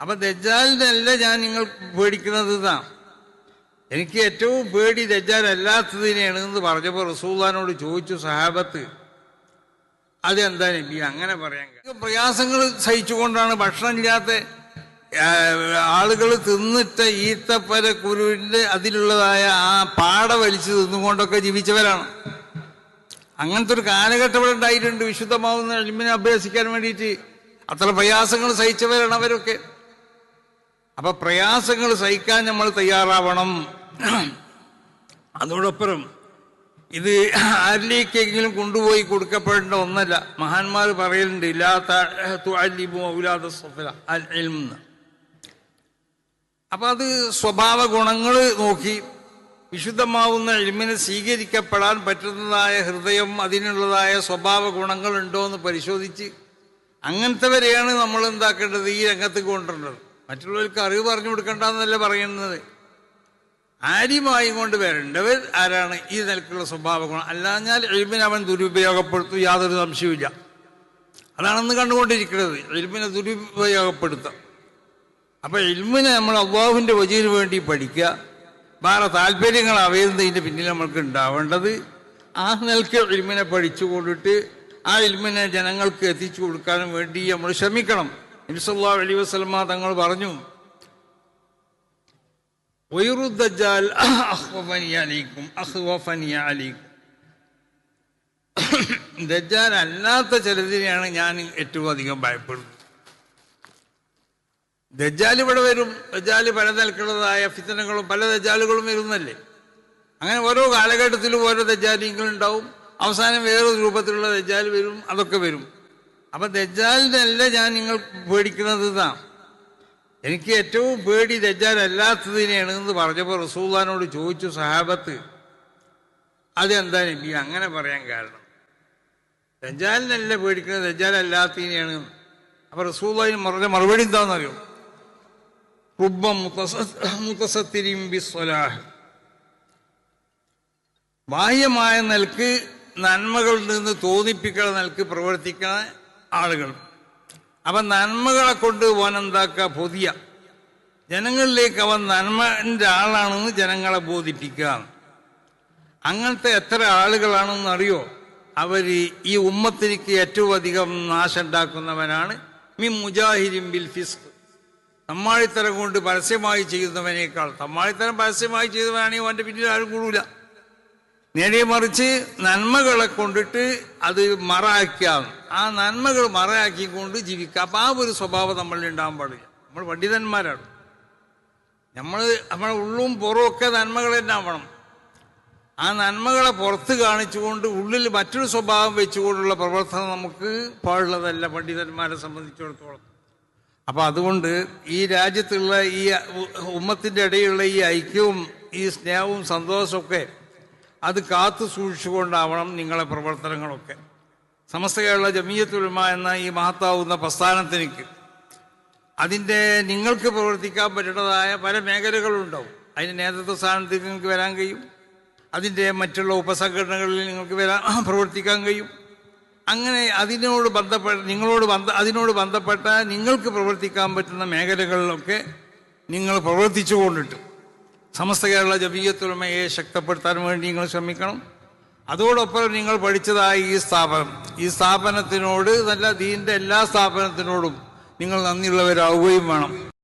അപ്പൊ ദജ്ജാലിനല്ല ഞാൻ നിങ്ങൾ പേടിക്കുന്നത് ഇതാ. എനിക്ക് ഏറ്റവും പേടി ദജ്ജാൽ അല്ലാത്തതിനെയാണ് എന്ന് പറഞ്ഞപ്പോൾ റസൂലുള്ളാഹിനോട് ചോദിച്ചു സഹാബത്ത്, അതെന്താ നബി അങ്ങനെ പറയാൻ? പ്രയാസങ്ങൾ സഹിച്ചുകൊണ്ടാണ് ഭക്ഷണം ഇല്ലാത്ത ആളുകൾ തിന്നിട്ട ഈത്തപ്പര കുരുവിന്റെ അതിലുള്ളതായ ആ പാട വലിച്ചു തിന്നുകൊണ്ടൊക്കെ ജീവിച്ചവരാണ്. അങ്ങനത്തെ ഒരു കാലഘട്ടം ഇവിടെ ഉണ്ടായിട്ടുണ്ട്. വിശുദ്ധമാവുന്ന ഇൽമിനെ അഭ്യസിക്കാൻ വേണ്ടിയിട്ട് അത്ര പ്രയാസങ്ങൾ സഹിച്ചവരാണ് അവരൊക്കെ. അപ്പൊ പ്രയാസങ്ങൾ സഹിക്കാൻ നമ്മൾ തയ്യാറാവണം. അതോടൊപ്പം ഇത് ആരിലേക്കെങ്കിലും കൊണ്ടുപോയി കൊടുക്കപ്പെടേണ്ട ഒന്നല്ല. മഹാന്മാർ പറയലുണ്ട് അപ്പൊ അത് സ്വഭാവ ഗുണങ്ങൾ നോക്കി വിശുദ്ധമാവുന്ന ഇൽമിനെ സ്വീകരിക്കപ്പെടാൻ പറ്റുന്നതായ ഹൃദയം, അതിനുള്ളതായ സ്വഭാവ ഗുണങ്ങൾ ഉണ്ടോ എന്ന് പരിശോധിച്ച് അങ്ങനത്തെവരെയാണ് നമ്മൾ എന്താക്കേണ്ടത്, ഈ രംഗത്ത് കൊണ്ടുവരേണ്ടത്. മറ്റുള്ളവർക്ക് അറിവ് പറഞ്ഞു കൊടുക്കണ്ടെന്നല്ല പറയുന്നത്. ആര്യമായി കൊണ്ട് വരേണ്ടവർ ആരാണ്? ഈ നിലക്കുള്ള സ്വഭാവ ഗുണം. അല്ലാഞ്ഞാൽ ഇൽമിനെ അവൻ ദുരുപയോഗപ്പെടുത്തും, യാതൊരു സംശയവുമില്ല. അതാണെന്ന് കണ്ടുകൊണ്ടിരിക്കുന്നത്, ഇൽമിനെ ദുരുപയോഗപ്പെടുത്താം. അപ്പൊ ഇൽമിനെ നമ്മൾ അല്ലാഹുവിന്റെ വജീന് വേണ്ടി പഠിക്കുക. വേറെ താല്പര്യങ്ങൾ അവയുന്നതിന്റെ പിന്നിൽ നമ്മൾക്ക് ഉണ്ടാവേണ്ടത് ആ നിലക്ക് ഇൽമിനെ പഠിച്ചുകൊണ്ടിട്ട് ആ ഇൽമിനെ ജനങ്ങൾക്ക് എത്തിച്ചു കൊടുക്കാനും വേണ്ടി നമ്മൾ ശ്രമിക്കണം. നബി സല്ലല്ലാഹു അലൈഹി വസല്ലം തങ്ങൾ പറഞ്ഞു, ദജ്ജാൽ ദജ്ജാൽ അല്ലാത്ത ചിലതിനെയാണ് ഞാൻ ഏറ്റവും അധികം ഭയപ്പെടുന്നത്. ദജ്ജാൽ ഇവിടെ വരും. ദജ്ജാൽ പല നിലക്കുള്ളതായ ഫിത്നകളും പല ദജ്ജാലുകളും വരുന്നല്ലേ. അങ്ങനെ ഓരോ കാലഘട്ടത്തിലും ഓരോ ദജ്ജാലിങ്ങളുണ്ടാവും. അവസാനം വേറൊരു രൂപത്തിലുള്ള ദജ്ജാൽ വരും, അതൊക്കെ വരും. അപ്പൊ ദജ്ജാലിനല്ല ഞാൻ നിങ്ങൾ പേടിക്കുന്നത് ഇതാ. എനിക്ക് ഏറ്റവും പേടി ദജ്ജാൽ അല്ലാത്തതിനെയാണ് എന്ന് പറഞ്ഞപ്പോൾ റസൂലുള്ളാഹിനോട് ചോദിച്ചു സഹാബത്ത്, അതെന്താ നബി അങ്ങനെ പറയാൻ കാരണം? ദജ്ജാലിനല്ല പേടിക്കുന്നത്, ദജ്ജാൽ അല്ലാത്തതിനെയാണ്. അപ്പൊ റസൂലുള്ളാഹി പറഞ്ഞ മറുപടി എന്താണെന്നറിയോ? റുബ്ബ മുതസത്തിരിൻ ബിസ്സലാഹ്, ബാഹ്യമായ നിലക്ക് നന്മകളിൽ നിന്ന് തോന്നിപ്പിക്കുന്ന നിലക്ക് പ്രവർത്തിക്കുന്ന ആളുകൾ. അപ്പൊ നന്മകളെ കൊണ്ട് അവൻ എന്താക്കുക? പൊതിയ ജനങ്ങളിലേക്ക് അവൻ നന്മന്റെ ആളാണെന്ന് ജനങ്ങളെ ബോധിപ്പിക്കുക. അങ്ങനത്തെ എത്ര ആളുകളാണെന്ന് അറിയോ? അവര് ഈ ഉമ്മത്തിലേക്ക് ഏറ്റവും അധികം നാശം ഉണ്ടാക്കുന്നവനാണ് മിൻ മുജാഹിരിൻ ബിൽ ഫിസ്ഖ്, തമ്മാടിത്തരം കൊണ്ട് പരസ്യമായി ചെയ്യുന്നവനേക്കാൾ. തമ്മാടിത്തരം പരസ്യമായി ചെയ്തവനാണെങ്കിൽ അവന്റെ പിന്നിൽ ആരും കൂടൂല. നേടിയ മറിച്ച് നന്മകളെ കൊണ്ടിട്ട് അത് മറയാക്കാം, ആ നന്മകൾ മറയാക്കിക്കൊണ്ട് ജീവിക്കാം. അപ്പൊ ആ ഒരു സ്വഭാവം നമ്മളിൽ ഉണ്ടാകാൻ പാടില്ല. നമ്മൾ പണ്ഡിതന്മാരാണ്. നമ്മളെ ഉള്ളും പുറവും ഒക്കെ നന്മകൾ തന്നെ ആവണം. ആ നന്മകളെ പുറത്ത് കാണിച്ചുകൊണ്ട് ഉള്ളിൽ മറ്റൊരു സ്വഭാവം വെച്ചുകൊണ്ടുള്ള പ്രവർത്തനം നമുക്ക് പാടുള്ളതല്ല പണ്ഡിതന്മാരെ സംബന്ധിച്ചിടത്തോളം. അപ്പൊ അതുകൊണ്ട് ഈ രാജ്യത്തുള്ള ഈ ഉമ്മത്തിന്റെ ഇടയിലുള്ള ഈ ഐക്യവും ഈ സ്നേഹവും സന്തോഷമൊക്കെ അത് കാത്തു സൂക്ഷിച്ചുകൊണ്ടാവണം നിങ്ങളെ പ്രവർത്തനങ്ങളൊക്കെ. സമസ്ത കേരള ജമിയത്തുൽ ഉലമ എന്ന ഈ മഹത്താവുന്ന പ്രസ്ഥാനത്തിലേക്ക് അതിൻ്റെ നിങ്ങൾക്ക് പ്രവർത്തിക്കാൻ പറ്റുന്നതായ പല മേഖലകളുണ്ടാവും. അതിന് നേതൃത്വ സ്ഥാനത്തേക്ക് നിങ്ങൾക്ക് വരാൻ കഴിയും. അതിൻ്റെ മറ്റുള്ള ഉപസംഘടനകളിൽ നിങ്ങൾക്ക് പ്രവർത്തിക്കാൻ കഴിയും. അങ്ങനെ അതിനോട് ബന്ധപ്പെട്ട നിങ്ങൾക്ക് പ്രവർത്തിക്കാൻ പറ്റുന്ന മേഖലകളിലൊക്കെ നിങ്ങൾ പ്രവർത്തിച്ചു കൊണ്ടിട്ട് സമസ്ത കേരള ജമിയത്തുൽ ഉലമയെ ശക്തിപ്പെടുത്താൻ വേണ്ടി നിങ്ങൾ ശ്രമിക്കണം. അതോടൊപ്പം നിങ്ങൾ പഠിച്ചതായ ഈ സ്ഥാപനത്തിനോട് നല്ല ദീനിന്റെ എല്ലാ സ്ഥാപനത്തിനോടും നിങ്ങൾ നന്ദിയുള്ളവരാവുകയും വേണം.